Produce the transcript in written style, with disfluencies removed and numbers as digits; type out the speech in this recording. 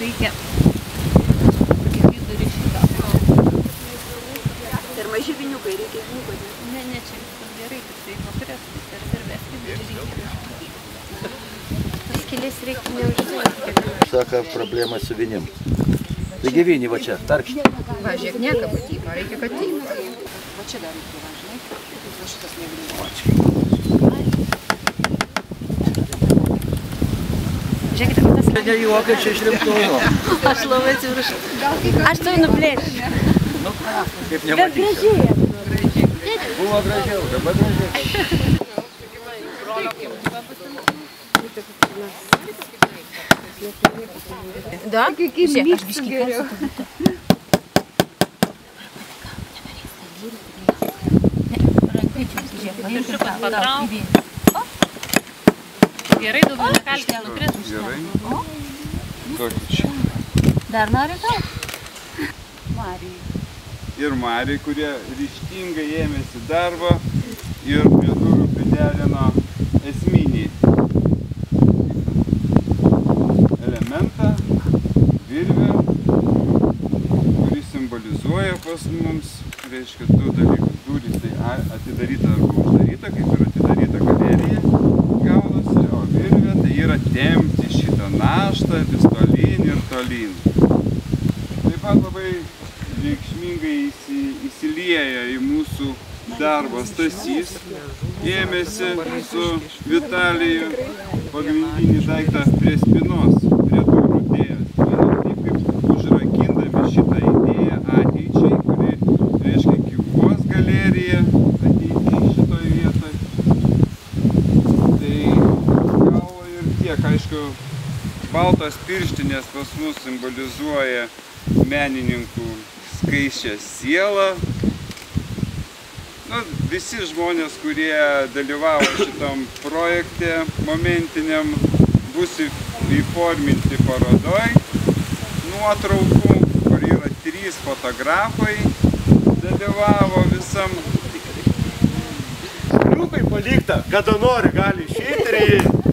reikia vidurį šitą. Ir maži viniukai, reikia viniukai. Ne, čia viskas gerai, tik tai nuturės, tai vesti vidurį reikia. Tas skylės reikia neužduoti. Sako, problema su vinim. Taigi vinį va čia, tarkšt. Va, žiūrėk, nekabatymo, reikia katymo. Va čia dar reikia, žinai. Va šitas negrįžo. Žiūrėkite, tas... Nejuokai čia iš rimtųjų. Aš labai atsiprašau. Aš tau nuplėšiu. Nu ką, kaip nematysiu. Buvo gražiau, dabar gražiau. Da? Žiūrėk, aš biškį geriau. Gerai, daugiau nekalti, nukris. Gerai. Tokį čia. Dar nori gal? Marijai. Ir Marijai, kurie ryžtingai ėmėsi darbo ir prie durų priderino esminį elementą, virvę, kurį simbolizuoja pas mums, reiškia, du dalykus. Durys tai atidaryta arba uždaryta, kaip ir atidaryta galerija gaunasi, o virvė tai yra tempti šitą naštą vis tolyn ir tolyn. Taip pat labai reikšmingai įsilieja į mūsų darbą Stasys, ėmėsi su Vitaliju pagrindinį daiktą prie spynos, prie durų dėjęs. Taip kaip užrakindami šitą idėją ateičiai, kuri reiškia gyvuos galerija ateičiai šitoj vietoj. Tai gal ir tiek, aišku, baltos pirštinės pas mus simbolizuoja menininkų skaisčią sielą. Nu, visi žmonės, kurie dalyvavo šitam projekte momentiniam, bus įforminti parodoj nuotraukų, kur yra 3 fotografai dalyvavo visam. Striukai palikta, kada nori gali išeiti ir įeiti.